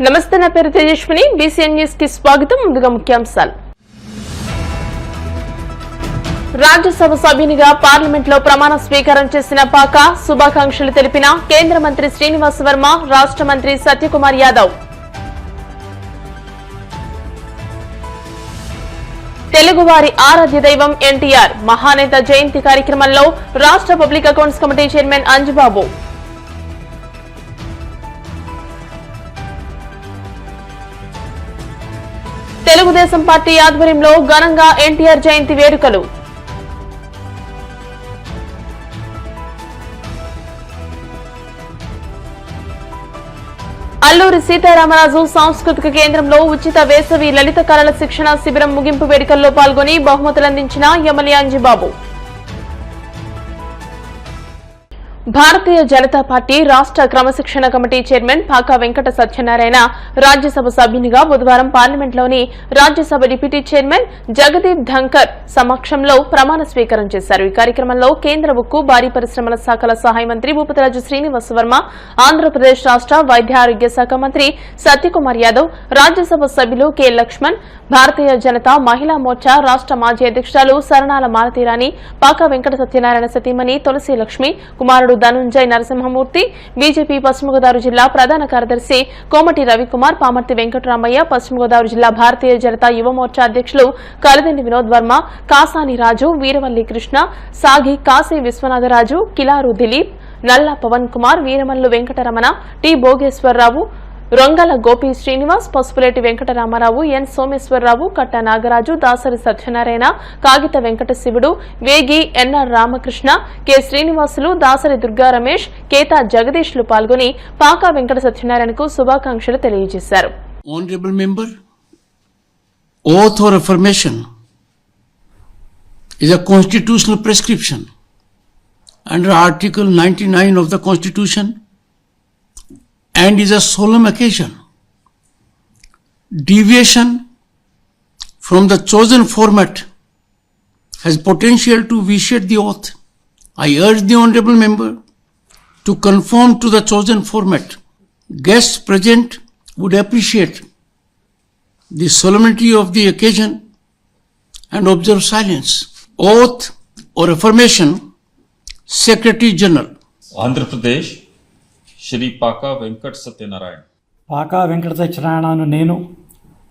నమస్తే, నా పేరు తేజస్విని. బీసీఎన్ న్యూస్ కి స్వాగతం. ముందుగా ముఖ్యాంశాలు. రాజ్యసభ సభ్యునిగా పార్లమెంట్ లో ప్రమాణ స్వీకారం చేసిన పాక శుభాకాంక్షలు తెలిపిన కేంద్ర మంత్రి శ్రీనివాస్ వర్మ, రాష్ట్ర మంత్రి సత్యకుమార్ యాదవ్. తెలుగువారి ఆరాధ్య దైవం ఎన్టీఆర్ మహానేత జయంతి కార్యక్రమంలో రాష్ట్ర public accounts committee chairman Anjubabu. Telugu Desam party ఆధ్వర్యంలో ఘనంగా ఎన్టీఆర్ జయంతి వేడుకలు. అల్లూరి సీతారామరాజు సాంస్కృతిక కేంద్రంలో ఉచిత వేసవి లలిత కళల శిక్షణ శిబిరం ముగింపు వేడుకల్లో పాల్గొని బహుమతులందించిన ఎమ్మెల్యే అంజిబాబు. భారతీయ జనతా పార్టీ రాష్ట్ర క్రమశిక్షణ కమిటీ చైర్మన్ పాకా వెంకట సత్యనారాయణ రాజ్యసభ సభ్యునిగా బుధవారం పార్లమెంట్లోని రాజ్యసభ డిప్యూటీ చైర్మన్ జగదీప్ ధంకర్ సమక్షంలో ప్రమాణ స్వీకారం చేశారు. ఈ కార్యక్రమంలో కేంద్ర ఉక్కు, భారీ పరిశ్రమల శాఖల సహాయ మంత్రి భూపతిరాజు శ్రీనివాస్ వర్మ, ఆంధ్రప్రదేశ్ రాష్ట్ర వైద్య ఆరోగ్య శాఖ మంత్రి సత్యకుమార్ యాదవ్, రాజ్యసభ సభ్యులు కె లక్ష్మణ్, భారతీయ జనతా మహిళా మోర్చా రాష్ట్ర మాజీ అధ్యక్షురాలు శరణాల మాలతీరాణి, పాకా వెంకట సత్యనారాయణ సతీమణి తులసి లక్ష్మి, కుమారుడు ధనుంజయ్ నరసింహమూర్తి, బీజేపీ పశ్చిమ గోదావరి జిల్లా ప్రధాన కార్యదర్శి కోమటి రవికుమార్, పామర్తి వెంకటరామయ్య, పశ్చిమ గోదావరి జిల్లా భారతీయ జనతా యువ మోర్చా అధ్యక్షులు కలదండి వినోద్ వర్మ, కాసాని రాజు, వీరవల్లి కృష్ణ, సాగి కాశీ విశ్వనాథరాజు, కిలారు దిలీప్, నల్లా పవన్ కుమార్, వీరమల్లు వెంకటరమణ, టి భోగేశ్వరరావు, రొంగల గోపి శ్రీనివాస్, పసుపులేటి వెంకటరామారావు, ఎన్ సోమేశ్వరరావు, కట్ట నాగరాజు, దాసరి సత్యనారాయణ, కాగిత వెంకట శివుడు, వేగి ఎన్ఆర్ రామకృష్ణ, కె శ్రీనివాసులు, దాసరి దుర్గా రమేష్, కేతా జగదీష్లు పాల్గొని పాకా వెంకట సత్యనారాయణకు శుభాకాంక్షలు తెలియజేశారు. Honorable member, oath or affirmation is a constitutional prescription under Article 99 of the Constitution and is a solemn occasion. Deviation from the chosen format has potential to vitiate the oath. I urge the honorable member to conform to the chosen format. Guests present would appreciate the solemnity of the occasion and observe silence. Oath or affirmation, Secretary General. Andhra Pradesh, Shri pak Venkata Satyanarayana. Pak Venkata సత్యనారాయణను నేను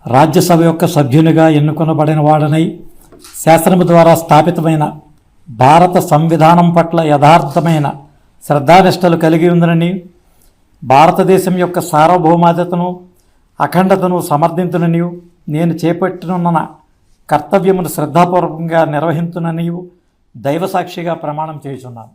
రాజ్యసభ యొక్క సభ్యునిగా ఎన్నుకొనబడిన వాడనై శాసనము ద్వారా స్థాపితమైన భారత సంవిధానం పట్ల యథార్థమైన శ్రద్ధానిష్టలు కలిగి ఉందనని, భారతదేశం యొక్క సార్వభౌమాధ్యతను అఖండతను సమర్థించునని, నేను చేపట్టనున్న కర్తవ్యమును శ్రద్ధాపూర్వకంగా నిర్వహించునని దైవసాక్షిగా ప్రమాణం చేయుచున్నాను.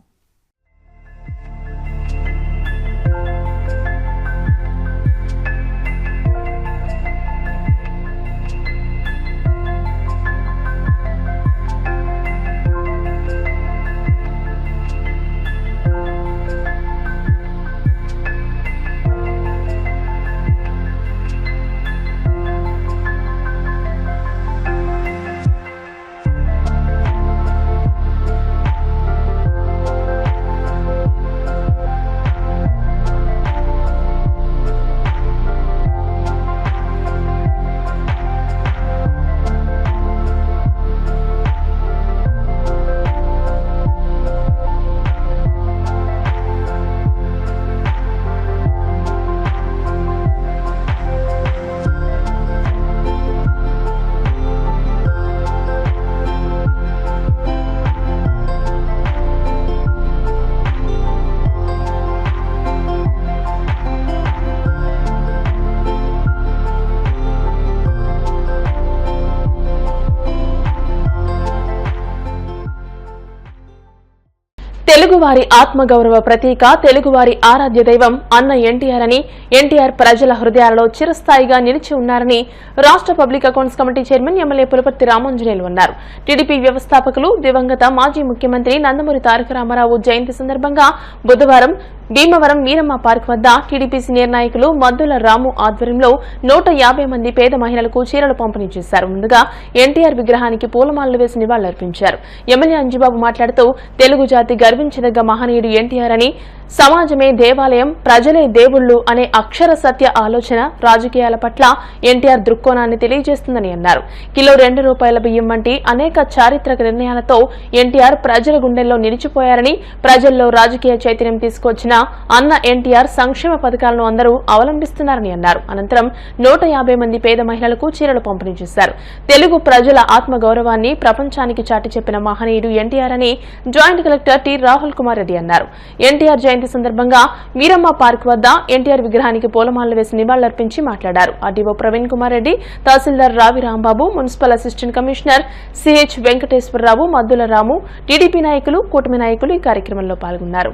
తెలుగువారి ఆత్మగౌరవ ప్రతీక, తెలుగువారి ఆరాధ్య దైవం అన్న ఎన్టీఆర్ అని, ఎన్టీఆర్ ప్రజల హృదయాలలో చిరస్థాయిగా నిలిచి ఉన్నారని రాష్ట్ర public accounts committee chairman MLA Pulaparthi Ramanjaneyulu అన్నారు. టీడీపీ వ్యవస్థాపకులు దివంగత మాజీ ముఖ్యమంత్రి నందమూరి తారక రామారావు జయంతి సందర్భంగా బుధవారం భీమవరం వీరమ్మ పార్క్ వద్ద టీడీపీ సీనియర్ నాయకులు మద్దుల రాము ఆధ్వర్యంలో 150 మంది పేద మహిళలకు చీరలు పంపిణీ చేశారు. ముందుగా ఎన్టీఆర్ విగ్రహానికి పూలమాలలు వేసి నివాళులర్పించారు. ఎమ్మెల్యే అంజిబాబు మాట్లాడుతూ తెలుగు జాతి గర్వించదగ్గ మహనీయుడు ఎన్టీఆర్ అని, సమాజమే దేవాలయం, ప్రజలే దేవుళ్లు అనే అక్షర సత్య ఆలోచన రాజకీయాల పట్ల ఎన్టీఆర్ దృక్కోణాన్ని తెలియజేస్తుందని అన్నారు. కిలో ₹2 బియ్యం వంటి అనేక చారిత్రక నిర్ణయాలతో ఎన్టీఆర్ ప్రజల గుండెల్లో నిలిచిపోయారని, ప్రజల్లో రాజకీయ చైతన్యం తీసుకొచ్చిన అన్న ఎన్టీఆర్ సంక్షేమ పథకాలను అందరూ అవలంబిస్తున్నారని అన్నారు. అనంతరం 150 మంది పేద మహిళలకు చీరలు పంపిణీ చేశారు. తెలుగు ప్రజల ఆత్మగౌరవాన్ని ప్రపంచానికి చాటి చెప్పిన మహనీయుడు ఎన్టీఆర్ అని joint collector T. Rahul Kumar Reddy అన్నారు. ఎన్టీఆర్ జయంతి సందర్భంగా వీరమ్మ పార్క్ వద్ద ఎన్టీఆర్ విగ్రహానికి పూలమాలలు వేసి నివాళులర్పించి మాట్లాడారు. ఆర్డీఓ ప్రవీణ్ కుమార్ రెడ్డి, తహసీల్దార్ Ravi Rambabu, municipal assistant commissioner CH Venkateswararao, Maddula Ramu, TDP నాయకులు, కూటమి నాయకులు ఈ కార్యక్రమంలో పాల్గొన్నారు.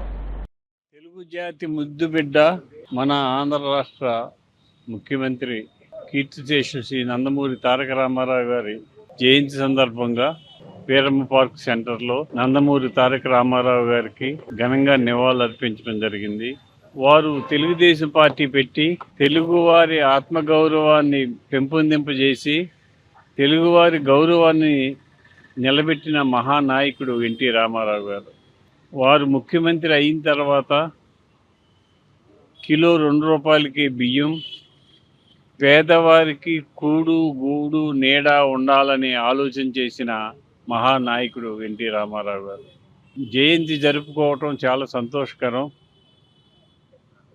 తెలుగు జాతి ముద్దు బిడ్డ మన ఆంధ్ర రాష్ట్ర ముఖ్యమంత్రి కీర్తిశేషులు శ్రీ నందమూరి తారక రామారావు గారి జయంతి సందర్భంగా వీరమ్మ పార్క్ సెంటర్లో నందమూరి తారక రామారావు గారికి ఘనంగా నివాళులు అర్పించడం జరిగింది. వారు తెలుగుదేశం పార్టీ పెట్టి తెలుగువారి ఆత్మగౌరవాన్ని పెంపొందింపజేసి తెలుగువారి గౌరవాన్ని నిలబెట్టిన మహానాయకుడు ఎన్టీ రామారావు గారు. వారు ముఖ్యమంత్రి అయిన తర్వాత కిలో ₹2 బియ్యం, పేదవారికి కూడు గూడు నీడ ఉండాలని ఆలోచన చేసిన మహానాయకుడు ఎన్టీ రామారావు గారు. జయంతి జరుపుకోవటం చాలా సంతోషకరం.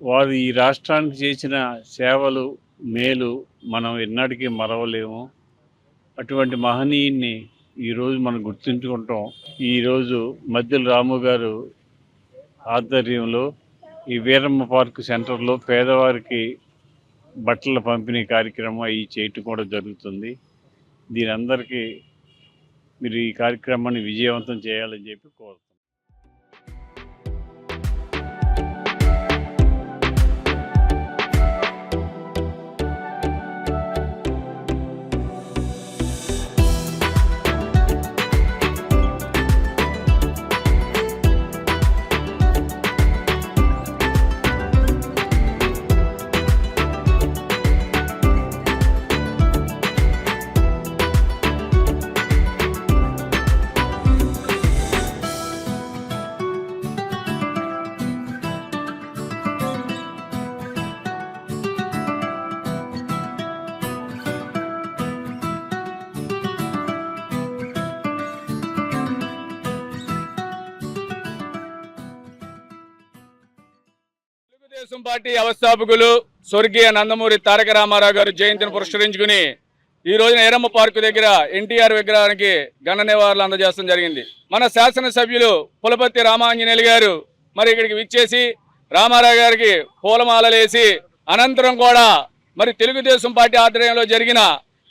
వారు ఈ రాష్ట్రానికి చేసిన సేవలు, మేలు మనం ఎన్నటికీ మరవలేము. అటువంటి మహనీయుని ఈరోజు మనం గుర్తుంచుకుంటాం. ఈరోజు మద్దుల రాము గారు ఆధ్వర్యంలో ఈ వీరమ్మ పార్క్ సెంటర్లో పేదవారికి బట్టల పంపిణీ కార్యక్రమం అవి చేయటం కూడా జరుగుతుంది. దీని అందరికీ మీరు ఈ కార్యక్రమాన్ని విజయవంతం చేయాలని చెప్పి కోరుతున్నాను. తెలుగుదేశం పార్టీ వ్యవస్థాపకులు స్వర్గీయ నందమూరి తారక రామారావు గారు జయంతిని పురస్కరించుకుని ఈ రోజున వీరమ్మ పార్కు దగ్గర ఎన్టీఆర్ విగ్రహానికి ఘన నివాళులు అందజేయడం జరిగింది. మన శాసనసభ్యులు పులపర్తి రామాంజనేయులు గారు మరి ఇక్కడికి విచ్చేసి రామారావు గారికి పూలమాలలేసి అనంతరం కూడా మరి తెలుగుదేశం పార్టీ ఆధ్వర్యంలో జరిగిన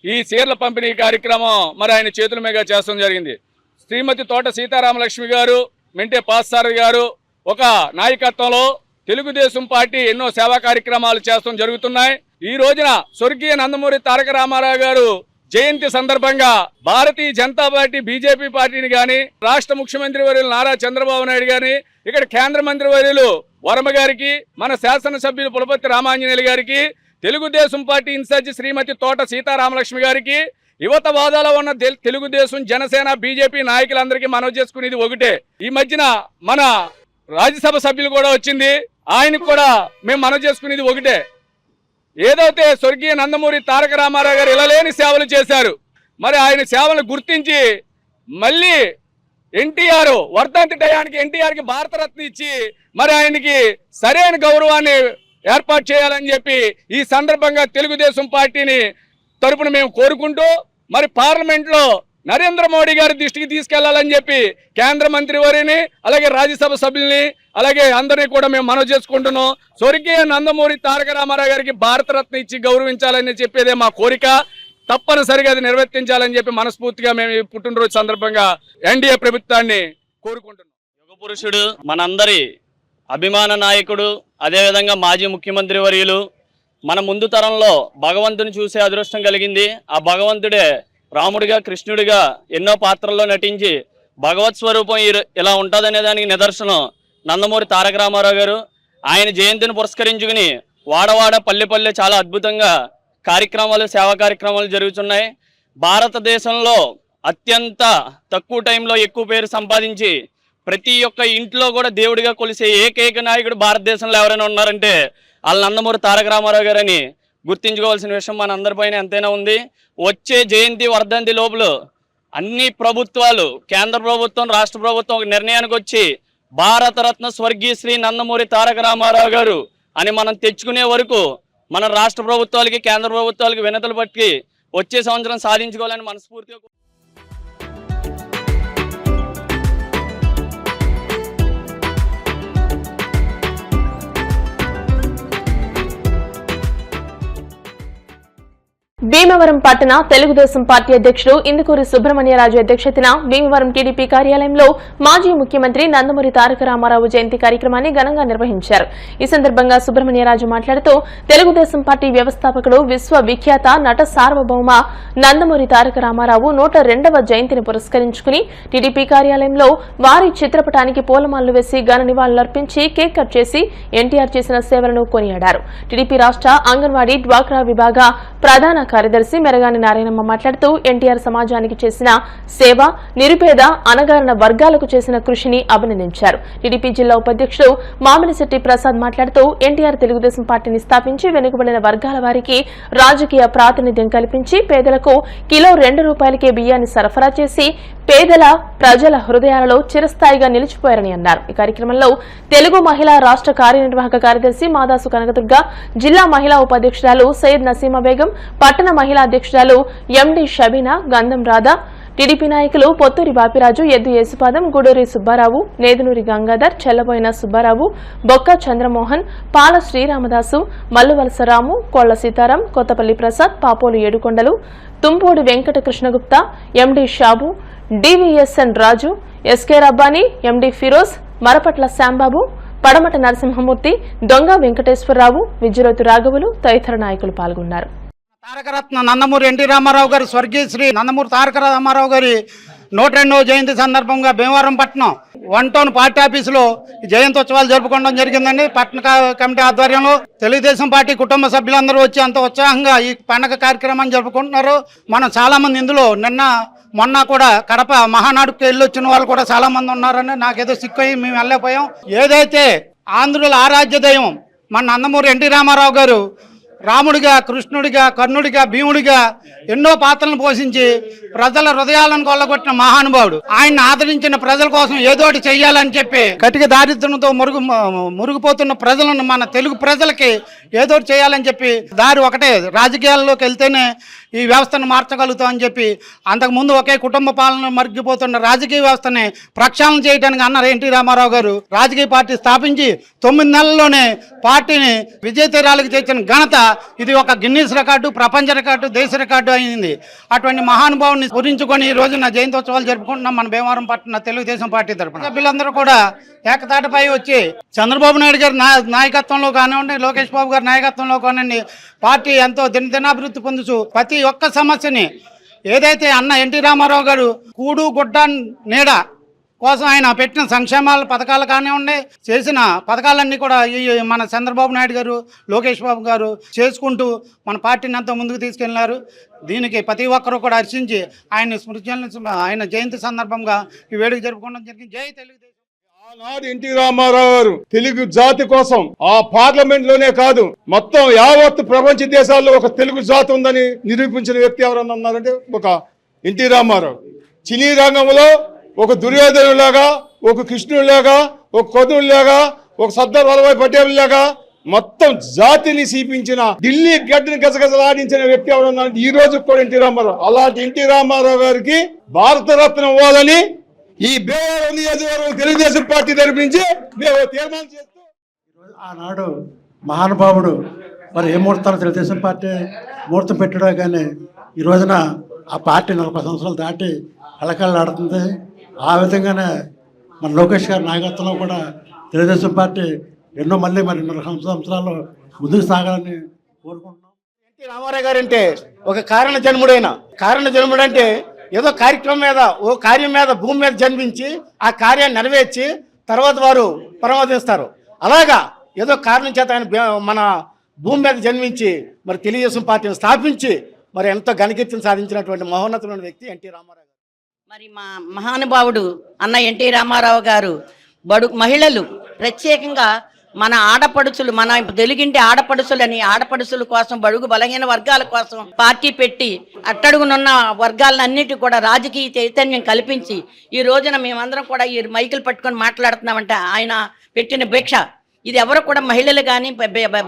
ఈ చీరల పంపిణీ కార్యక్రమం మరి ఆయన చేతుల మీదుగా చేయడం జరిగింది. శ్రీమతి తోట సీతారామలక్ష్మి గారు, మెంటే పాస్సారథి గారు ఒక నాయకత్వంలో తెలుగుదేశం పార్టీ ఎన్నో సేవా కార్యక్రమాలు చేయడం జరుగుతున్నాయి. ఈ రోజున స్వర్గీయ నందమూరి తారక రామారావు గారు జయంతి సందర్భంగా భారతీయ జనతా పార్టీ బీజేపీ పార్టీని గాని, రాష్ట్ర ముఖ్యమంత్రి వర్యులు నారా చంద్రబాబు నాయుడు గాని, ఇక్కడ కేంద్ర మంత్రి వర్యులు వర్మ గారికి, మన శాసనసభ్యులు పులపర్తి రామాంజనేయులు గారికి, తెలుగుదేశం పార్టీ ఇన్ఛార్జి శ్రీమతి తోట సీతారామలక్ష్మి గారికి, యువత వాదాలో ఉన్న తెలుగుదేశం, జనసేన, బీజేపీ నాయకులందరికీ మనవి చేసుకునేది ఒకటే. ఈ మధ్యన మన రాజ్యసభ సభ్యులు కూడా వచ్చింది, ఆయనకు కూడా మేము మనవి చేసుకునేది ఒకటే. ఏదైతే స్వర్గీయ నందమూరి తారక రామారావు గారు ఇలాలేని సేవలు చేశారు, మరి ఆయన సేవలను గుర్తించి మళ్ళీ ఎన్టీఆర్ వర్ధంతి టయానికి ఎన్టీఆర్కి భారతరత్న ఇచ్చి మరి ఆయనకి సరైన గౌరవాన్ని ఏర్పాటు చేయాలని చెప్పి ఈ సందర్భంగా తెలుగుదేశం పార్టీని తరపున మేము కోరుకుంటూ మరి పార్లమెంట్లో నరేంద్ర మోడీ గారి దృష్టికి తీసుకెళ్లాలని చెప్పి కేంద్ర మంత్రి వారిని, అలాగే రాజ్యసభ సభ్యుల్ని, అలాగే అందరినీ కూడా మేము మనవి చేసుకుంటున్నాం. స్వర్గీయ నందమూరి తారక రామారావు గారికి భారతరత్న ఇచ్చి గౌరవించాలని చెప్పేదే మా కోరిక. తప్పనిసరిగా అది నిర్వర్తించాలని చెప్పి మనస్ఫూర్తిగా మేము ఈ పుట్టినరోజు సందర్భంగా ఎన్డీఏ ప్రభుత్వాన్ని కోరుకుంటున్నాం. యుగ పురుషుడు, మనందరి అభిమాన నాయకుడు, అదేవిధంగా మాజీ ముఖ్యమంత్రి వర్యులు, మన ముందు తరంలో భగవంతుని చూసే అదృష్టం కలిగింది. ఆ భగవంతుడే రాముడిగా, కృష్ణుడిగా ఎన్నో పాత్రల్లో నటించి భగవత్ స్వరూపం ఇలా ఉంటుందనే దానికి నిదర్శనం నందమూరి తారక రామారావు గారు. ఆయన జయంతిని పురస్కరించుకుని వాడవాడ పల్లె పల్లె చాలా అద్భుతంగా కార్యక్రమాలు, సేవా కార్యక్రమాలు జరుగుతున్నాయి. భారతదేశంలో అత్యంత తక్కువ టైంలో ఎక్కువ పేరు సంపాదించి ప్రతి ఒక్క ఇంట్లో కూడా దేవుడిగా కొలిసే ఏకైక నాయకుడు భారతదేశంలో ఎవరైనా ఉన్నారంటే వాళ్ళ నందమూరి తారక రామారావు గారని గుర్తించుకోవాల్సిన విషయం మన అందరిపైన ఎంతైనా ఉంది. వచ్చే జయంతి వర్ధంతి లోపల అన్ని ప్రభుత్వాలు, కేంద్ర ప్రభుత్వం, రాష్ట్ర ప్రభుత్వం ఒక నిర్ణయానికి వచ్చి భారతరత్న స్వర్గీయ శ్రీ నందమూరి తారక రామారావు గారు అని మనం తెచ్చుకునే వరకు మన రాష్ట్ర ప్రభుత్వాలకి, కేంద్ర ప్రభుత్వాలకి వినతులు పట్టి వచ్చే సంవత్సరం సాధించుకోవాలని మనస్ఫూర్తిగా భీమవరం పట్టణ తెలుగుదేశం పార్టీ అధ్యక్షుడు ఇందుకూరి సుబ్రహ్మణ్యరాజు అధ్యక్షతన భీమవరం టీడీపీ కార్యాలయంలో మాజీ ముఖ్యమంత్రి నందమూరి తారక రామారావు జయంతి కార్యక్రమాన్ని ఘనంగా నిర్వహించారు. ఈ సందర్భంగా సుబ్రహ్మణ్యరాజు మాట్లాడుతూ తెలుగుదేశం పార్టీ వ్యవస్థాపకుడు, విశ్వవిఖ్యాత నట సార్వభౌమ నందమూరి తారక రామారావు 102వ జయంతిని పురస్కరించుకుని టీడీపీ కార్యాలయంలో వారి చిత్రపటానికి పూలమాలలు వేసి ఘన నివాళులర్పించి కేక్ కట్ చేసి ఎన్టీఆర్ చేసిన సేవలను కొనియాడారు. టీడీపీ రాష్ట్ర అంగన్వాడీ డ్వాక్రా విభాగ ప్రధాన కార్యదర్శి మెరగాని నారాయణమ్మ మాట్లాడుతూ ఎన్టీఆర్ సమాజానికి చేసిన సేవ, నిరుపేద అణగారిన వర్గాలకు చేసిన కృషిని అభినందించారు. టీడీపీ జిల్లా ఉపాధ్యక్షుడు మామిడిశెట్టి ప్రసాద్ మాట్లాడుతూ ఎన్టీఆర్ తెలుగుదేశం పార్టీని స్థాపించి వెనుకబడిన వర్గాల వారికి రాజకీయ ప్రాతినిధ్యం కల్పించి పేదలకు కిలో ₹2 బియ్యాన్ని సరఫరా చేసి పేదల ప్రజల హృదయాలలో చిరస్థాయిగా నిలిచిపోయారని అన్నారు. ఈ కార్యక్రమంలో తెలుగు మహిళా రాష్ట్ర కార్యనిర్వాహక కార్యదర్శి మాదాసు కనకదుర్గ, జిల్లా మహిళా ఉపాధ్యక్షురాలు సయ్యద్ నసీమా బేగం, పట్టణ మహిళా అధ్యక్షురాలు ఎండి షబీనా, గంధం రాధా, టీడీపీ నాయకులు పొత్తూరి బాపిరాజు, ఎద్దు యేసుపాదం, గూడూరి సుబ్బారావు, నేదునూరి గంగాధర్, చెల్లబోయిన సుబ్బారావు, బొక్క చంద్రమోహన్, పాల శ్రీరామదాసు, మల్లువలసరాము, కోళ్ల సీతారాం, కొత్తపల్లి ప్రసాద్, పాపోలు ఏడుకొండలు, తుంపూడి వెంకట కృష్ణగుప్తా, ఎండి షాబు, డివిఎస్ఎన్ రాజు, ఎస్కే రబ్బానీ, ఎండి ఫిరోజ్, మరపట్ల శాంబాబు, పడమట నరసింహమూర్తి, దొంగ వెంకటేశ్వరరావు, విజ్జురోతు రాఘవులు తదితర నాయకులు పాల్గొన్నారు. తారకరత్న నందమూరి ఎన్టీ రామారావు గారి, స్వర్గీయ శ్రీ నందమూరి తారక రామారావు గారి 102వ జయంతి సందర్భంగా భీమవరం పట్టణం 1 టౌన్ పార్టీ ఆఫీసులో జయంతోత్సవాలు జరుపుకోవడం జరిగిందండి. పట్టణ కమిటీ ఆధ్వర్యంలో తెలుగుదేశం పార్టీ కుటుంబ సభ్యులందరూ వచ్చి అంత ఉత్సాహంగా ఈ పండగ కార్యక్రమాన్ని జరుపుకుంటున్నారు. మనం చాలా మంది ఇందులో మొన్న కూడా కడప మహానాడుకు వెళ్ళి వచ్చిన వాళ్ళు కూడా చాలా మంది ఉన్నారని నాకేదో సిక్కయి మేము వెళ్ళలేకపోయాం. ఏదైతే ఆంధ్రుల ఆరాధ్య దైవం మన నందమూరి ఎన్టీ రామారావు గారు రాముడిగా, కృష్ణుడిగా, కర్ణుడిగా, భీముడిగా ఎన్నో పాత్రలను పోషించి ప్రజల హృదయాలను కొల్లగొట్టిన మహానుభావుడు. ఆయన్ని ఆదరించిన ప్రజల కోసం ఏదోటి చెయ్యాలని చెప్పి కటిక దారిద్ర్యంతో మురిగిపోతున్న ప్రజలను, మన తెలుగు ప్రజలకి ఏదోటి చేయాలని చెప్పి దారి ఒకటే, రాజకీయాల్లోకి వెళ్తేనే ఈ వ్యవస్థను మార్చగలుగుతామని చెప్పి అంతకుముందు ఒకే కుటుంబ పాలన మరిగిపోతున్న రాజకీయ వ్యవస్థని ప్రక్షాళన చేయడానికి అన్నారు ఎన్టీ రామారావు గారు. రాజకీయ పార్టీ స్థాపించి 9 నెలల్లోనే పార్టీని విజయతీరాలకు చేర్చిన ఘనత ఇది ఒక గిన్నీస్ రికార్డు, ప్రపంచ రికార్డు, దేశ రికార్డు అయింది. అటువంటి మహానుభావుని స్మరించుకొని ఈ రోజున జయంతోత్సవాలు జరుపుకుంటున్నాం మన భీమవరం పట్టణ తెలుగుదేశం పార్టీ తరఫున. సభ్యులందరూ కూడా ఏకతాటిపై వచ్చి చంద్రబాబు నాయుడు గారి నాయకత్వంలో కానివ్వండి, లోకేష్ బాబు గారి నాయకత్వంలో కానివ్వండి, పార్టీ ఎంతో దినాభివృద్ధి పొందుతూ ప్రతి ఒక్క సమస్యని ఏదైతే అన్న ఎన్టీ రామారావు గారు కూడు గుడ్డ నీడ కోసం ఆయన పెట్టిన సంక్షేమాల పథకాలు కానివ్వండి, చేసిన పథకాలన్నీ కూడా ఈ మన చంద్రబాబు నాయుడు గారు, లోకేష్ బాబు గారు చేసుకుంటూ మన పార్టీని ఎంతో ముందుకు తీసుకెళ్లినారు. దీనికి ప్రతి ఒక్కరూ కూడా హర్షించి ఆయన జయంతి సందర్భంగా ఈ వేడుక జరుపుకోవడం జరిగింది. జై తెలుగుదేశం. ఆనాడు ఎన్టీ రామారావు గారు తెలుగు జాతి కోసం ఆ పార్లమెంట్ లోనే కాదు మొత్తం యావత్ ప్రపంచ దేశాల్లో ఒక తెలుగు జాతి ఉందని నిరూపించిన వ్యక్తి ఎవరన్నా ఉన్నారంటే ఒక ఎన్టీ రామారావు. సినీ రంగంలో ఒక దుర్యోధనులాగా, ఒక కృష్ణుడిలాగా, ఒక కర్ణుడిలాగా, ఒక సర్దార్ వల్లభాయ్ పటేల్ లాగా మొత్తం జాతిని సీపించిన, ఢిల్లీ గడ్డని గజగజలాడించిన వ్యక్తి ఎవరన్నారంటే ఈ రోజు కూడా ఎన్టీ రామారావు. అలాంటి ఎన్టీ రామారావు గారికి భారతరత్న ఇవ్వాలని ఈ భీమవరం నియోజకవర్గం తెలుగుదేశం పార్టీ తరపు నుంచి మేము తీర్మానం చేస్తూ, ఆనాడు మహానుభావుడు మరి ఏ ముహూర్తాలు తెలుగుదేశం పార్టీ ముహూర్తం పెట్టడో కానీ ఈ రోజున ఆ పార్టీ 40 సంవత్సరాలు దాటి కళకళలాడుతుంది. ఆ విధంగానే మన లోకేష్ గారి నాయకత్వంలో కూడా తెలుగుదేశం పార్టీ మళ్ళీ 40 సంవత్సరాలు ముందుకు సాగాలని కోరుకుంటున్నాం. ఎన్టీ రామారావు గారు అంటే ఒక కారణ జన్ముడంటే ఏదో కార్యక్రమం మీద, ఓ కార్యం మీద, భూమి మీద జన్మించి ఆ కార్యాన్ని నెరవేర్చి తర్వాత వారు పరమతిస్తారు. అలాగా ఏదో కారణం చేత ఆయన మన భూమి మీద జన్మించి మరి తెలుగుదేశం పార్టీని స్థాపించి మరి ఎంతో ఘనకీర్తిని సాధించినటువంటి మహోన్నతమైన వ్యక్తి ఎన్టీ రామారావు. మరి మా మహానుభావుడు అన్న ఎన్టీ రామారావు గారు మహిళలు ప్రత్యేకంగా మన ఆడపడుచులు, మన తెలుగింటి ఆడపడుచులని, ఆడపడుచుల కోసం, బడుగు బలహీన వర్గాల కోసం పార్టీ పెట్టి అట్టడుగునున్న వర్గాలన్నిటి కూడా రాజకీయ చైతన్యం కల్పించి ఈ రోజున మేమందరం కూడా ఈ మైకులు పట్టుకొని మాట్లాడుతున్నామంటే ఆయన పెట్టిన భిక్ష. ఇది ఎవరు కూడా మహిళలు కానీ,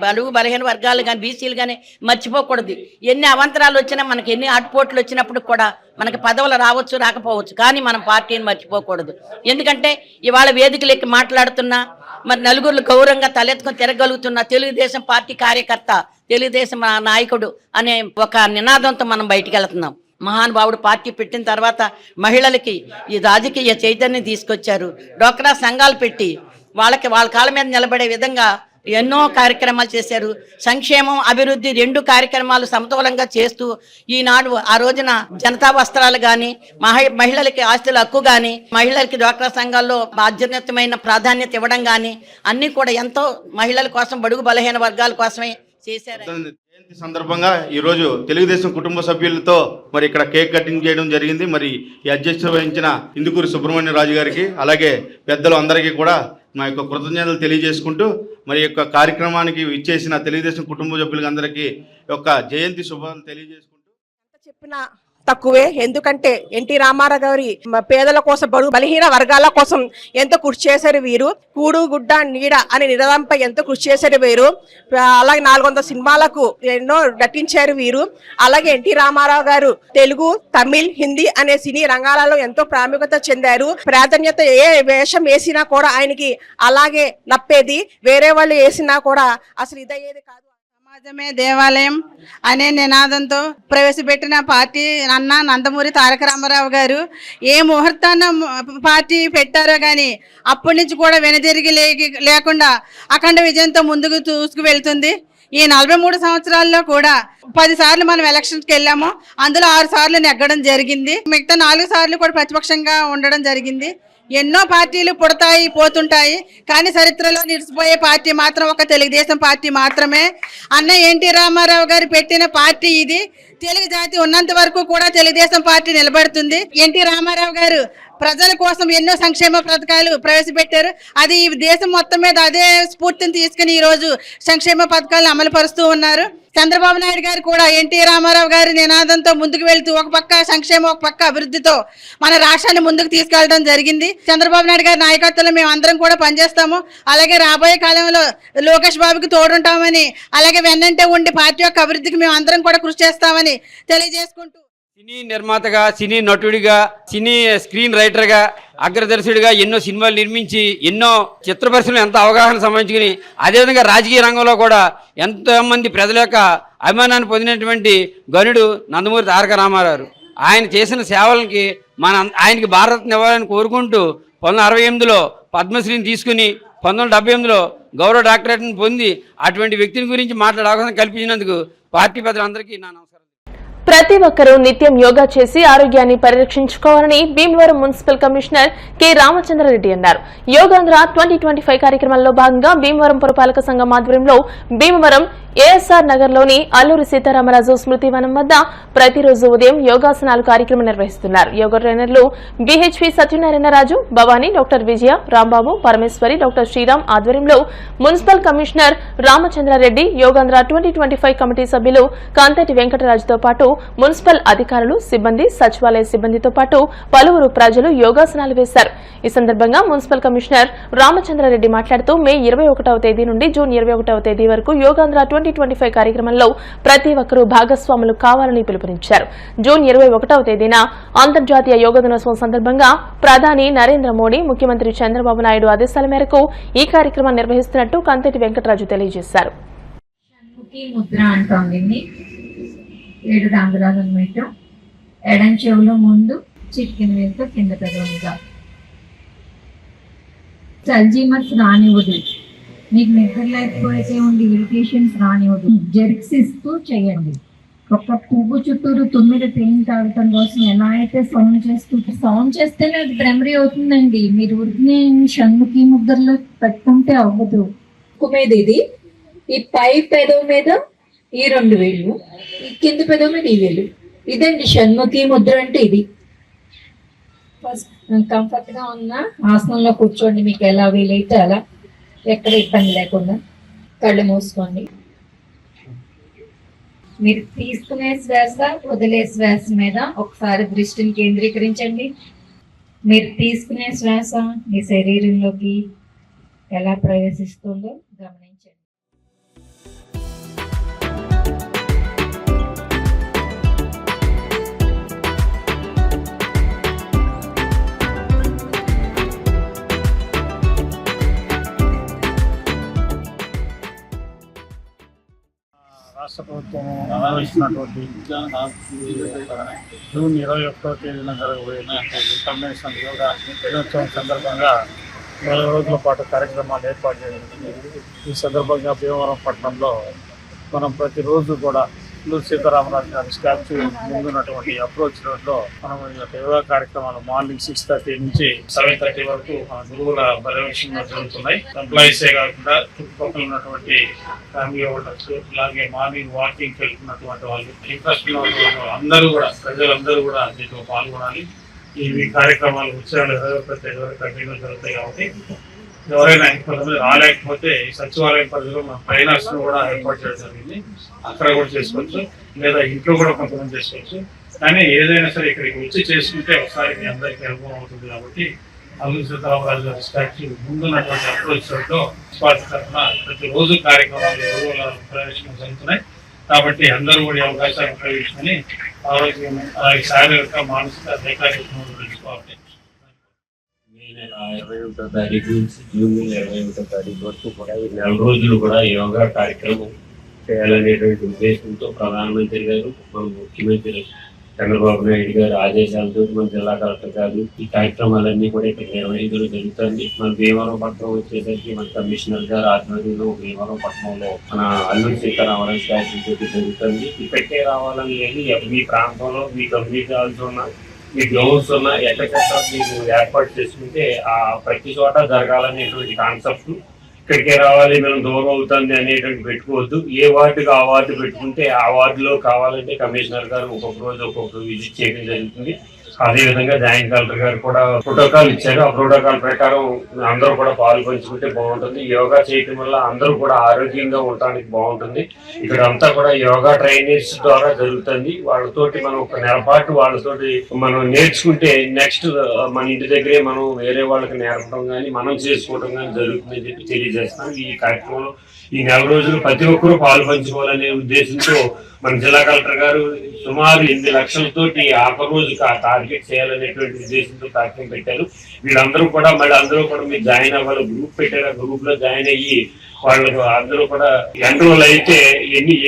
బలుగు బలహీన వర్గాలు కానీ, బీసీలు కానీ మర్చిపోకూడదు. ఎన్ని అవంతరాలు వచ్చినా, మనకి ఎన్ని ఆటుపోట్లు వచ్చినప్పుడు కూడా మనకి పదవులు రావచ్చు రాకపోవచ్చు, కానీ మనం పార్టీని మర్చిపోకూడదు. ఎందుకంటే ఇవాళ వేదికలెక్కి మాట్లాడుతున్నా, మరి నలుగురు గౌరవంగా తలెత్తుకొని తిరగలుగుతున్న తెలుగుదేశం పార్టీ కార్యకర్త, తెలుగుదేశం నాయకుడు అనే ఒక నినాదంతో మనం బయటికి వెళ్తున్నాం. మహానుభావుడు పార్టీ పెట్టిన తర్వాత మహిళలకి ఈ రాజకీయ చైతన్యం తీసుకొచ్చారు. డ్వాక్రా సంఘాలు పెట్టి వాళ్ళ కాళ్ళ మీద నిలబడే విధంగా ఎన్నో కార్యక్రమాలు చేశారు. సంక్షేమం, అభివృద్ధి రెండు కార్యక్రమాలు సమతూలంగా చేస్తూ ఈనాడు ఆ రోజున జనతా వస్త్రాలు కానీ, మహిళలకి ఆస్తుల హక్కు కానీ, మహిళలకి డ్వాక్రా సంఘాల్లో బాధ్యతమైన ప్రాధాన్యత ఇవ్వడం కానీ అన్నీ కూడా ఎంతో మహిళల కోసం, బడుగు బలహీన వర్గాల కోసమే చేశారు. జయంతి సందర్భంగా ఈరోజు తెలుగుదేశం కుటుంబ సభ్యులతో మరి ఇక్కడ కేక్ కటింగ్ చేయడం జరిగింది. మరి ఈ అధ్యక్షత వహించిన ఇందుకూరి సుబ్రహ్మణ్య రాజు గారికి, అలాగే పెద్దలు అందరికీ కూడా మా యొక్క కృతజ్ఞతలు తెలియజేసుకుంటూ, మరి యొక్క కార్యక్రమానికి ఇచ్చేసిన తెలుగుదేశం కుటుంబ సభ్యులకి అందరికీ యొక్క జయంతి శుభాలు తెలియజేసుకుంటూ చెప్పిన తక్కువే. ఎందుకంటే ఎన్టీ రామారావు గారి పేదల కోసం, బడుగు బలహీన వర్గాల కోసం ఎంతో కృషి చేశారు వీరు. కూడు గుడ్డ నీడ అనే నినాదంపై ఎంతో కృషి చేశారు వీరు. అలాగే 400 సినిమాలకు ఎన్నో నటించారు వీరు. అలాగే ఎన్టీ రామారావు గారు తెలుగు, తమిళ్, హిందీ అనే సినీ రంగాలలో ఎంతో ప్రాముఖ్యత చెందారు. ప్రాధాన్యత ఏ వేషం వేసినా కూడా ఆయనకి అలాగే నప్పేది. వేరే వాళ్ళు వేసినా కూడా అసలు ఇదయ్యేది కాదు. సమాజమే దేవాలయం అనే నినాదంతో ప్రవేశపెట్టిన పార్టీ అన్న నందమూరి తారక రామారావు గారు ఏ ముహూర్తాన పార్టీ పెట్టారో కానీ అప్పటి నుంచి కూడా వెనుదిరిగి లేకుండా అఖండ విజయంతో ముందుకు దూసుకు వెళ్తుంది. ఈ 43 సంవత్సరాల్లో కూడా 10 సార్లు మనం ఎలక్షన్కి వెళ్ళాము. అందులో 6 సార్లు నెగ్గడం జరిగింది. మిగతా 4 సార్లు కూడా ప్రతిపక్షంగా ఉండడం జరిగింది. ఎన్నో పార్టీలు పుడతాయి, పోతుంటాయి, కానీ చరిత్రలో నిలిచిపోయే పార్టీ మాత్రం ఒక తెలుగుదేశం పార్టీ మాత్రమే. అన్న ఎన్టీ రామారావు గారు పెట్టిన పార్టీ ఇది. తెలుగు జాతి ఉన్నంత వరకు కూడా తెలుగుదేశం పార్టీ నిలబడుతుంది. ఎన్టీ రామారావు గారు ప్రజల కోసం ఎన్నో సంక్షేమ పథకాలు ప్రవేశపెట్టారు. అది ఈ దేశం మొత్తం మీద అదే స్ఫూర్తిని తీసుకుని ఈరోజు సంక్షేమ పథకాలను అమలు పరుస్తూ ఉన్నారు. చంద్రబాబు నాయుడు గారు కూడా ఎన్టీ రామారావు గారి నినాదంతో ముందుకు వెళ్తూ ఒక పక్క సంక్షేమం, ఒక పక్క అభివృద్ధితో మన రాష్ట్రాన్ని ముందుకు తీసుకెళ్లడం జరిగింది. చంద్రబాబు నాయుడు గారి నాయకత్వంలో మేము అందరం కూడా పనిచేస్తాము. అలాగే రాబోయే కాలంలో లోకేష్ బాబుకి తోడుంటామని, అలాగే వెన్నంటే ఉండి పార్టీ యొక్క అభివృద్ధికి మేము అందరం కూడా కృషి చేస్తామని తెలియజేసుకుంటూ, సినీ నిర్మాతగా, సినీ నటుడిగా, సినీ స్క్రీన్ రైటర్గా, అగ్రదర్శుడిగా ఎన్నో సినిమాలు నిర్మించి ఎన్నో చిత్ర పరిశ్రమలు ఎంత అవగాహన సంబంధించుకుని, అదేవిధంగా రాజకీయ రంగంలో కూడా ఎంతోమంది ప్రజల యొక్క అభిమానాన్ని పొందినటువంటి గనుడు నందమూరి తారక రామారావు. ఆయన చేసిన సేవలకి ఆయనకి భారతరత్న ఇవ్వాలని కోరుకుంటూ 1968లో పద్మశ్రీని తీసుకుని 1978లో గౌరవ డాక్టరేట్ని పొంది అటువంటి వ్యక్తిని గురించి మాట్లాడే అవకాశం కల్పించినందుకు పార్టీ పెద్దలందరికీ నా నమస్కారం. ప్రతి ఒక్కరూ నిత్యం యోగా చేసి ఆరోగ్యాన్ని పరిరక్షించుకోవాలని Bhimavaram municipal commissioner K Ramachandra Reddy అన్నారు. యోగాంధ్ర 2025 కార్యక్రమంలో భాగంగా భీమవరం పురపాలక సంఘం ఆధ్వర్యంలో భీమవరం ఏఎస్ఆర్ నగర్లోని అల్లూరి సీతారామరాజు స్మృతివనం వద్ద ప్రతిరోజు ఉదయం యోగాసనాలు కార్యక్రమం నిర్వహిస్తున్నారు. యోగా ట్రైనర్లు BHP Satyanarayanaraju, Bhavani, doctor Vijaya, Rambabu, Parameswari, doctor Sriram ఆధ్వర్యంలో municipal commissioner Ramachandra Reddy, Yogandhra 2025 committee సభ్యులు కాంతటి వెంకటరాజుతో పాటు మున్సిపల్ అధికారులు, సిబ్బంది, సచివాలయ సిబ్బందితో పాటు పలువురు ప్రజలు యోగాసనాలు వేశారు. ఈ సందర్భంగా మున్సిపల్ కమిషనర్ రామచంద్రారెడ్డి మాట్లాడుతూ మే 21వ తేదీ నుండి జూన్ 21వ తేదీ వరకు యోగాంధ్ర 2025 కార్యక్రమంలో ప్రతి ఒక్కరూ భాగస్వాములు కావాలని పిలుపునిచ్చారు. జూన్ 21వ తేదీన అంతర్జాతీయ యోగా దినోత్సవం సందర్భంగా ప్రధాని నరేంద్ర మోడీ, ముఖ్యమంత్రి చంద్రబాబు నాయుడు ఆదేశాల మేరకు ఈ కార్యక్రమాన్ని నిర్వహిస్తున్నట్టు కంతటి వెంకటరాజు తెలియజేశారు. 7 రంధ్రాలను పెట్టాం. ఎడం చెవులో ముందు, చిటికిన వేలుతో కింద పెదవులుగా. అల్జీమర్స్ రానివ్వదు, మీకు నిద్ర లేకపోతే ఉండి ఇరిటేషన్స్ రానివ్వదు. జెర్క్స్ ఇస్తూ చేయండి. ఒక పువ్వు చుట్టూరు 9 తేనె తాగటం కోసం ఎలా అయితే సౌండ్ చేస్తేనే అది ప్రైమరీ అవుతుందండి. మీరు ఉరికినే షణ్ముఖి ముద్రలో పెట్టుకుంటే అవ్వదు. ఇది ఈ పై పెదవు మీద ఈ 2 వేళ్ళు, ఈ కింద పెదవు మీద ఈ వేలు. ఇదండి షణ్ముఖి ముద్ర అంటే. ఇది కంఫర్ట్ గా ఉన్న ఆసనంలో కూర్చోండి, మీకు ఎలా వీలైతే అలా, ఎక్కడ ఇబ్బంది లేకుండా. కళ్ళు మూసుకోండి. మీరు తీసుకునే శ్వాస వదిలే శ్వాస మీద ఒకసారి దృష్టిని కేంద్రీకరించండి. మీరు తీసుకునే శ్వాస మీ శరీరంలోకి ఎలా ప్రవేశిస్తుందో గమనించండి. రాష్ట్ర ప్రభుత్వం ఆలోచించినటువంటి జూన్ 21వ తేదీన జరగబోయిన ఇంటర్నేషనల్ యోగా దినోత్సవం సందర్భంగా 4 రోజుల పాటు కార్యక్రమాలు ఏర్పాటు చేయడం. ఈ సందర్భంగా భీమవరం పట్టణంలో మనం ప్రతిరోజు కూడా అల్లూరి సీతారామరాజు గారి స్టాచ్యూ ముందున్నటువంటి అప్రోచ్ రోడ్లో మనం యోగా కార్యక్రమాలు మార్నింగ్ 6:30 నుంచి 7:30 వరకు మన గురువుల పర్యవేక్షణలో జరుగుతున్నాయి. ఎంప్లాయీసే కాకుండా చుట్టుపక్కల ఉన్నటువంటి ఫ్యామిలీ ఓటర్స్, అలాగే మార్నింగ్ వాకింగ్ వెళ్తున్నటువంటి వాళ్ళు, ఇంట్రెస్ట్ ఉన్న అందరూ కూడా, ప్రజలందరూ కూడా దీంట్లో పాల్గొనాలి. ఈ కార్యక్రమాలు ఉత్సవాలు 21 వరకు కంటిన్యూ జరుగుతాయి కాబట్టి ఎవరైనా కొంతమంది రాలేకపోతే సచివాలయం పరిధిలో మన ఫైనాన్స్ కూడా ఏర్పాటు చేయడం జరిగింది. అక్కడ కూడా చేసుకోవచ్చు, లేదా ఇంట్లో కూడా కొంతమంది చేసుకోవచ్చు. కానీ ఏదైనా సరే ఇక్కడికి వచ్చి చేసుకుంటే ఒకసారి మీ అందరికీ అనుభవం అవుతుంది. కాబట్టి అల్లూరి సీతారామరాజు గారి స్టాచ్యూ ముందున్నటువంటి అప్రోచ్ రోడ్లో మున్సిపాలిటీ తరఫున ప్రతిరోజు కార్యక్రమాలు గురువుల ప్రవేశం జరుగుతున్నాయి. కాబట్టి అందరూ కూడా అవకాశాన్ని ఉపయోగించుకొని ఆరోగ్యం, శారీరక, మానసిక దైకారికం తెలుసుకోవాలి. 21వ తారీఖు నుంచి జూన్ 21వ తారీఖు వరకు కూడా ఈ 4 రోజులు కూడా యోగా కార్యక్రమం చేయాలనేటువంటి ఉద్దేశంతో ప్రధానమంత్రి గారు, మన ముఖ్యమంత్రి చంద్రబాబు నాయుడు గారు ఆదేశాలతో మన జిల్లా కలెక్టర్ గారు ఈ కార్యక్రమాలన్నీ కూడా ఇక్కడ నిర్వహించడం జరుగుతుంది. మన భీమవరం పట్టణం వచ్చేసరికి మన కమిషనర్ గారు ఆధ్వర్యంలో భీమవరం పట్టణంలో మన అల్లూరి సీతారామరాజు స్టాచ్యూ జరుగుతుంది. ఇక్కడికే రావాలని లేదు, మీ ప్రాంతంలో మీ కమ్యూనిటీ హాల్స్ ఉన్న, మీ గ్లోవ్స్ ఉన్న, ఎక్కడెక్కడ మీకు ఏర్పాటు చేసుకుంటే ఆ ప్రతి చోట జరగాలనేటువంటి కాన్సెప్ట్. ఇక్కడికే రావాలి, మనం దూరం అవుతుంది అనేటువంటి పెట్టుకోవద్దు. ఏ వార్డుకి ఆ వార్డు పెట్టుకుంటే ఆ వార్డులో కావాలంటే కమిషనర్ గారు ఒక్కొక్క రోజు ఒక్కొక్క విజిట్ చేయడం జరుగుతుంది. అదేవిధంగా జాయింట్ కలెక్టర్ గారు కూడా ప్రోటోకాల్ ఇచ్చారు. ఆ ప్రోటోకాల్ ప్రకారం అందరూ కూడా పాల్గొంచుకుంటే బాగుంటుంది. యోగా చేయటం వల్ల అందరూ కూడా ఆరోగ్యంగా ఉండటానికి బాగుంటుంది. ఇక్కడ అంతా కూడా యోగా ట్రైనర్స్ ద్వారా జరుగుతుంది. వాళ్ళతోటి మనం ఒక నెల పాటు వాళ్ళతోటి మనం నేర్చుకుంటే నెక్స్ట్ మన ఇంటి దగ్గరే మనం వేరే వాళ్ళకి నేర్పడం కానీ మనం చేసుకోవడం కానీ జరుగుతుందని చెప్పి తెలియజేస్తున్నాం. ఈ కార్యక్రమంలో ఈ 4 రోజులు ప్రతి ఒక్కరూ పాల్పంచుకోవాలనే ఉద్దేశంతో మన జిల్లా కలెక్టర్ గారు సుమారు 8 లక్షలతోటి ఆఖరి రోజు టార్గెట్ చేయాలనేటువంటి ఉద్దేశంతో కార్యక్రమం పెట్టారు. వీళ్ళందరూ కూడా మళ్ళీ అందరూ కూడా మీరు జాయిన్ అవ్వాలి, గ్రూప్ పెట్టారు. ఆ గ్రూప్ లో జాయిన్ అయ్యి వాళ్ళకు అందరూ కూడా ఎన్రోల్ అయితే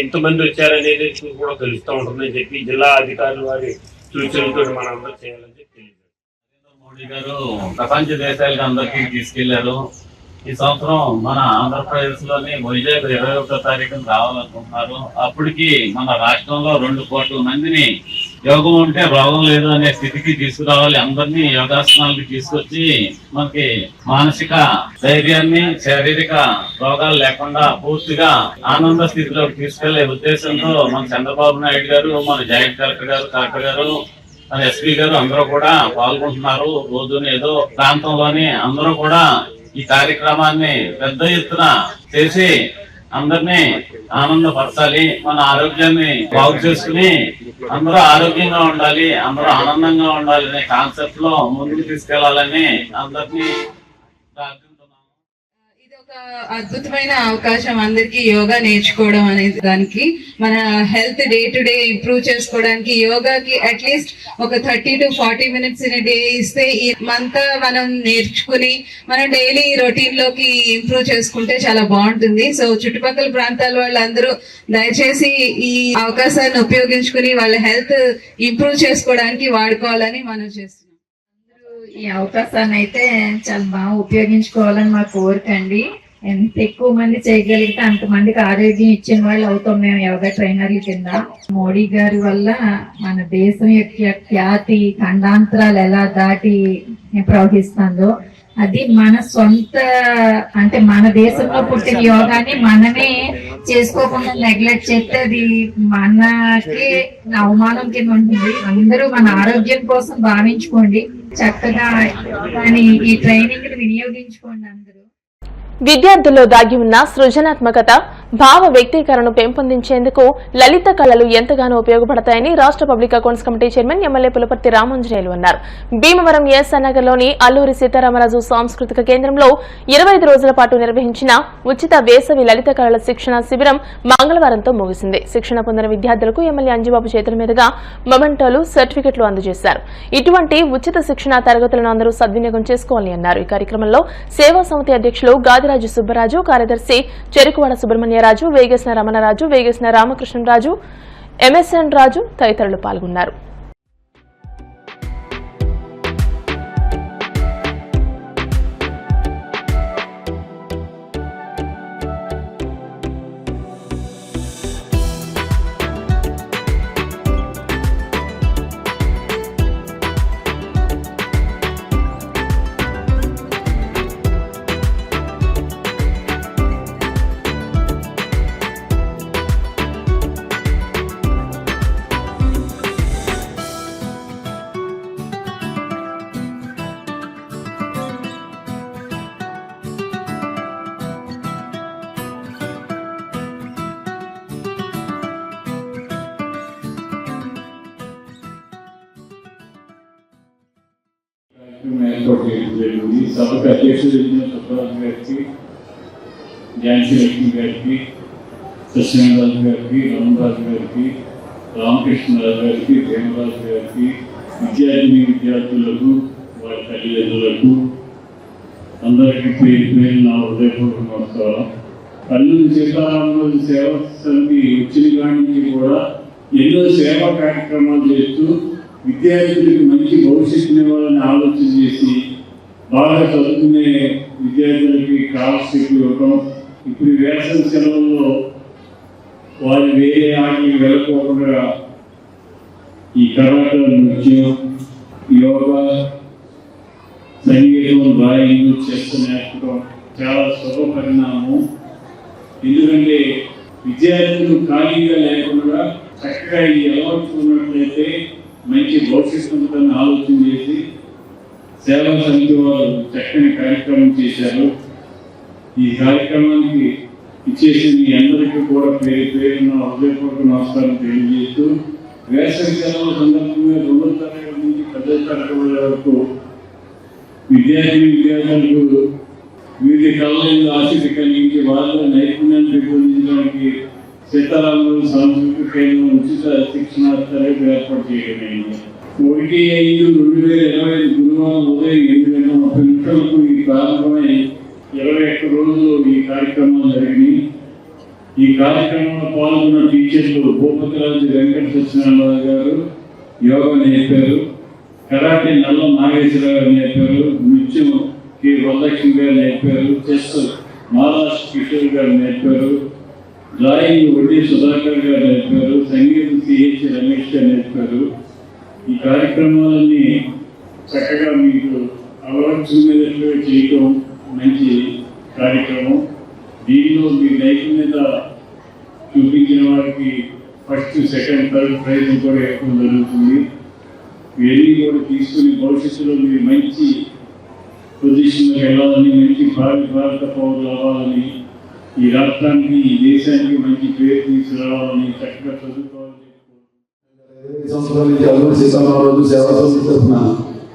ఎంతమంది వచ్చారనేది కూడా తెలుస్తూ ఉంటుందని చెప్పి జిల్లా అధికారులు వారి సూచనలతో మనం అందరూ చేయాలని చెప్పి తెలియజేస్తారు. నరేంద్ర మోడీ గారు ప్రపంచ దేశాలకు అందరికీ తీసుకెళ్లారు. ఈ సంవత్సరం మన ఆంధ్రప్రదేశ్ లోని వైజాగ్ 21వ తారీఖున రావాలనుకుంటున్నారు. అప్పటికి మన రాష్ట్రంలో 2 కోట్ల మందిని యోగం ఉంటే రోగం లేదు అనే స్థితికి తీసుకురావాలి. అందరినీ యోగాసనాలకి తీసుకొచ్చి మనకి మానసిక ధైర్యాన్ని, శారీరక రోగాలు లేకుండా పూర్తిగా ఆనంద స్థితిలోకి తీసుకెళ్లే ఉద్దేశంతో మన చంద్రబాబు నాయుడు గారు, మన జాయింట్ కలెక్టర్ గారు, మన ఎస్పీ గారు అందరూ కూడా పాల్గొంటున్నారు. రోజున ఏదో ప్రాంతంలోని అందరూ కూడా ఈ కార్యక్రమాన్ని పెద్ద ఎత్తున చేసి అందరినీ ఆనందపరచాలి. మన ఆరోగ్యాన్ని బాగు చేసుకుని అందరూ ఆరోగ్యంగా ఉండాలి, అందరూ ఆనందంగా ఉండాలి అనే కాన్సెప్ట్ లో ముందుకు తీసుకెళ్లాలని అందరినీ అద్భుతమైన అవకాశం అందరికి యోగా నేర్చుకోవడం అనేది. దానికి మన health day to day improve చేసుకోవడానికి యోగాకి అట్లీస్ట్ ఒక 30 to 40 minutes ఇన్ డే ఇస్తే ఈ మంత్ మనం నేర్చుకుని మనం డైలీ రొటీన్ లోకి ఇంప్రూవ్ చేసుకుంటే చాలా బాగుంటుంది. సో చుట్టుపక్కల ప్రాంతాల వాళ్ళందరూ దయచేసి ఈ అవకాశాన్ని ఉపయోగించుకుని వాళ్ళ హెల్త్ ఇంప్రూవ్ చేసుకోవడానికి వాడుకోవాలని మనం చేస్తున్నాం. ఈ అవకాశాన్ని అయితే చాలా బాగా ఉపయోగించుకోవాలని మా కోరికండి. ఎంత ఎక్కువ మంది చేయగలిగితే అంతమందికి ఆరోగ్యం ఇచ్చిన వాళ్ళు అవుతాం మేము యోగా ట్రైనర్ల కింద. మోడీ గారి వల్ల మన దేశం యొక్క ఖ్యాతి ఖండాంతరాలు ఎలా దాటి ప్రవహిస్తుందో అది మన సొంత అంటే మన దేశంలో పుట్టిన యోగాని మనమే చేసుకోకుండా నెగ్లెక్ట్ చేస్తే అది మనకి అవమానం కింద ఉంటుంది. అందరూ మన ఆరోగ్యం కోసం భావించుకోండి, చక్కగా యోగాని ఈ ట్రైనింగ్ వినియోగించుకోండి. అందరూ విద్యార్థుల్లో దాగి ఉన్న సృజనాత్మకత, భావ వ్యక్తీకరణను పెంపొందించేందుకు లలిత కళలు ఎంతగానో ఉపయోగపడతాయని రాష్ట్ర public accounts committee chairman MLA Pulaparthi Ramanjaneyulu అన్నారు. భీమవరం ఎస్ఆర్ నగర్లోని అల్లూరి సీతారామరాజు సాంస్కృతిక కేంద్రంలో 25 రోజుల పాటు నిర్వహించిన ఉచిత వేసవి లలిత కళల శిక్షణ శిబిరం మంగళవారంతో ముగిసింది. శిక్షణ పొందిన విద్యార్థులకు ఎమ్మెల్యే అంజిబాబు చేతుల మీదుగా మొమెంటోలు, సర్టిఫికెట్లు అందజేశారు. ఇటువంటి ఉచిత శిక్షణ తరగతులను అందరూ సద్వినియోగం చేసుకోవాలని అన్నారు. ఈ కార్యక్రమంలో సేవా సమితి అధ్యక్షులు గాదిరాజు సుబ్బరాజు, కార్యదర్శి చెరుకువాడ సుబ్రహ్మణ్యరాజు, వేగేసిన రమణరాజు, వేగేసిన రామకృష్ణరాజు, ఎంఎస్ఎన్ రాజు తదితరులు పాల్గొన్నారు. ఏర్పాటు చేయడం జరిగింది. సభకు అధ్యక్షులు సుబ్బరాజు గారికి, ఝాన్సీ లక్ష్మి గారికి, సత్యనారాయణ గారికి, రమణరాజు గారికి, రామకృష్ణరాజు గారికి, భీమరాజు గారికి, విద్యార్థులకు, వారి తల్లిదండ్రులకు అందరికీ పేరు నా హృదయపూర్వక నమస్కారం. అల్లూరి సీతారామరాజు సేవా సమితి వచ్చిన కాడి నుంచి కూడా ఎన్నో సేవా కార్యక్రమాలు చేస్తూ విద్యార్థులకు మంచి భవిష్యత్తుని ఇవ్వాలని ఆలోచన చేసి బాగా చదువుకునే విద్యార్థులకి స్కాలర్షిప్ ఇవ్వడం, ఇప్పుడు వేసవి సెలవుల్లో వారు వేరే ఆటలకు వెళ్ళకోకుండా ఈ కరాటే, నృత్యం, యోగా, సంగీతం, డ్రాయింగ్, చెస్ నేర్పడం చాలా శుభ పరిణామం. ఎందుకంటే విద్యార్థులు ఖాళీగా లేకుండా చక్కగా ఈ అలవాటు ఉన్నట్లయితే మంచి భవిష్యత్తు ఉంటుందని ఆలోచన చేసి సేవా సమితి వారు చక్కని కార్యక్రమం చేశారు. ఈ కార్యక్రమానికి ఇచ్చేసి మీ అందరికీ కూడా పేరున హృదయపూర్వక నమస్కారం తెలియజేస్తూ, వేసవి సెలవుల సందర్భంగా 2వ తరగతి నుంచి 10వ తరగతి వరకు విద్యార్థులకు వీరి కళలను ఆసక్తి కలిగించి వాళ్ళ నైపుణ్యాన్ని పెంపొందించడానికి సీతారామరాజు సాంస్కృతిక కేంద్రం ఉచిత శిక్షణ తరగతి ఏర్పాటు చేయడమైంది. 1/5/2025 గురువారం ఉదయం 8:30 ఈ ప్రారంభమై 21 రోజులు ఈ కార్యక్రమాలు జరిగినాయి. ఈ కార్యక్రమంలో పాల్గొన్న టీచర్లు భూపతిరాజు వెంకట సత్యనారాయణ గారు యోగా నేర్పారు, కరాటే నల్ల నాగేశ్వర గారు నేర్పారు, నృత్యం కె వరలక్ష్మి గారు నేర్పారు, చెస్ మహారాష్ట్ర కిషోర్ గారు నేర్పారు, డ్రాయింగ్ వడ్డీ సుధాకర్ గారు నేర్పారు, సంగీతం సిహెచ్ రమేష్ గారు నేర్పారు. ఈ కార్యక్రమాలన్నీ చక్కగా మీకు అలవర్చుకునేటట్లుగా చేయటం మంచి కార్యక్రమం. దీనిలో మీ నైపుణ్యత చూపించిన వారికి ఫస్ట్, సెకండ్, థర్డ్ ప్రైజ్ కూడా ఎక్కువ జరుగుతుంది. ఇవన్నీ కూడా తీసుకుని భవిష్యత్తులో మీరు మంచి పొజిషన్లోకి వెళ్ళాలని, మంచి భారత పౌరులు అవ్వాలని, ఈ రాష్ట్రానికి, ఈ దేశానికి మంచి పేరు తీసుకురావాలని, చక్కగా చదువుకోవాలని. సంవత్సరాల నుంచి అల్లూరి సీతారామరాజు సేవా సమితి తరఫున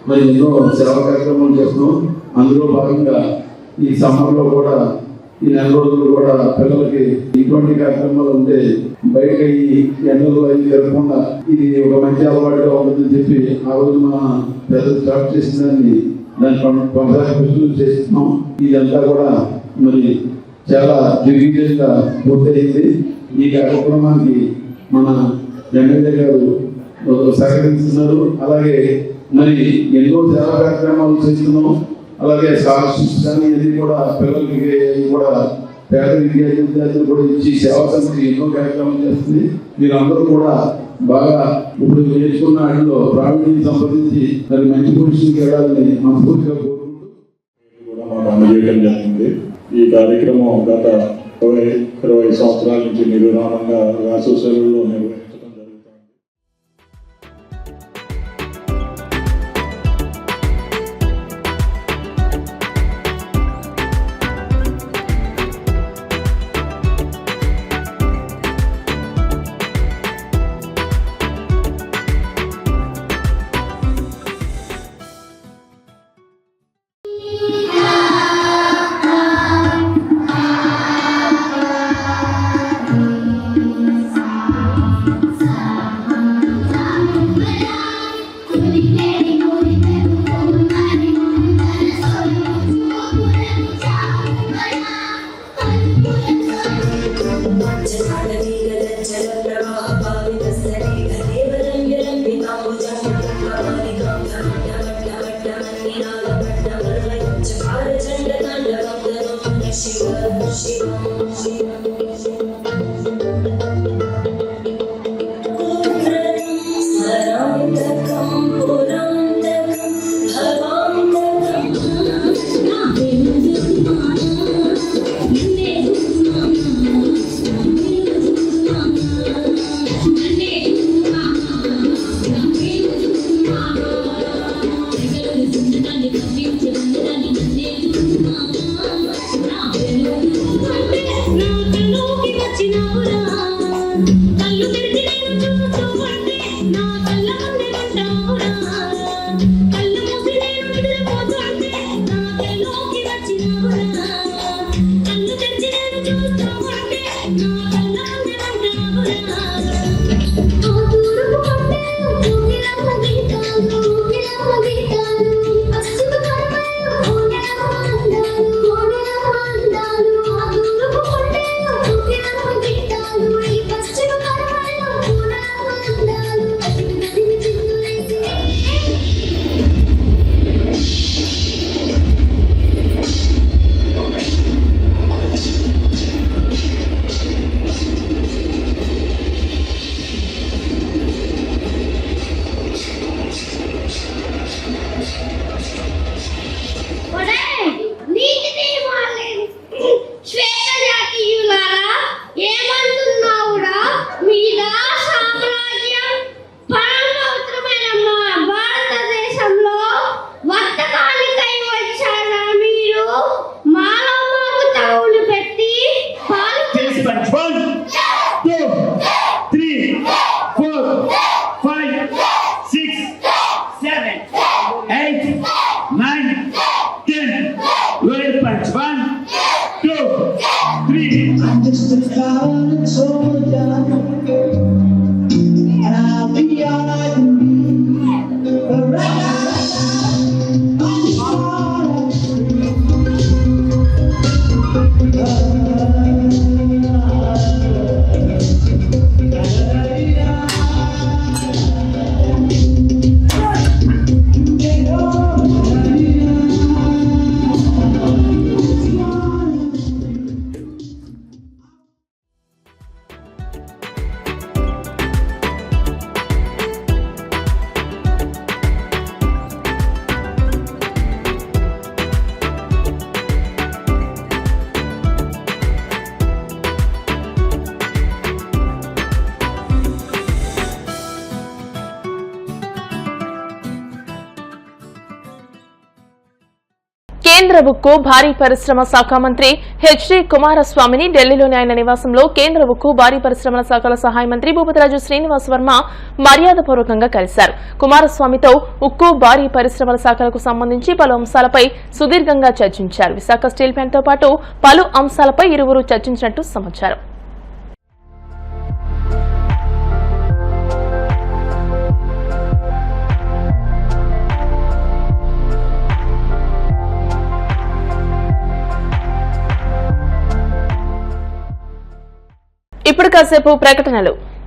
మరి ఎన్నో సేవా కార్యక్రమాలు చేస్తున్నాం. అందులో భాగంగా ఈ సమ్మర్లో కూడా ఈ 4 రోజులు కూడా పిల్లలకి ఇటువంటి కార్యక్రమాలు ఉంటే బయటకి ఈ ఎండలు అవి జరగకుండా ఇది ఒక మంచి అలవాటుగా ఉంటుందని చెప్పి ఆ రోజు మన పెద్దలు స్టార్ట్ చేసిన దాన్ని కొనసాగిస్తూ చేస్తున్నాం. ఇదంతా కూడా మరి చాలా దిగ్విజయంగా పూర్తయింది. ఈ కార్యక్రమానికి మన ఎమ్మెల్యే గారు సహకరిస్తున్నారు. అలాగే మరి ఎన్నో సేవా కార్యక్రమాలు చేస్తున్నాం. అలాగే స్కాలర్షిప్స్ కానీ ఇది కూడా పిల్లలకి కూడా పేద విద్యార్థులు కూడా ఇచ్చి సేవా సమితి ఎన్నో కార్యక్రమాలు చేస్తుంది. మీరు అందరూ కూడా బాగా ఇప్పుడు నేర్చుకున్న వాటిలో ప్రావీణ్యం సంపాదించి మరి మంచి పొజిషన్కి వెళ్ళాలని మనస్ఫూర్తిగా కోరుకుంటూ అందజేయడం జరిగింది. ఈ కార్యక్రమం గత 20 సంవత్సరాల నుంచి నిర్విరామంగా వేసవి సెలవుల్లో నిర్వహించడం జరుగుతుంది. కేంద్ర ఉక్కు భారీ పరిశ్రమ శాఖ మంత్రి హెచ్డి కుమారస్వామిని ఢిల్లీలోని ఆయన నివాసంలో కేంద్ర ఉక్కు భారీ పరిశ్రమల శాఖల సహాయ మంత్రి భూపతిరాజు శ్రీనివాస్ వర్మ మర్యాదపూర్వకంగా కలిశారు. కుమారస్వామితో ఉక్కు భారీ పరిశ్రమల శాఖలకు సంబంధించి పలు అంశాలపై సుదీర్ఘంగా చర్చించారు. విశాఖ స్టీల్ ప్లాంట్తో పాటు పలు అంశాలపై ఇరువురు చర్చించినట్టు సమాచారం. ఇప్పుడు కాసేపు ప్రకటనలు.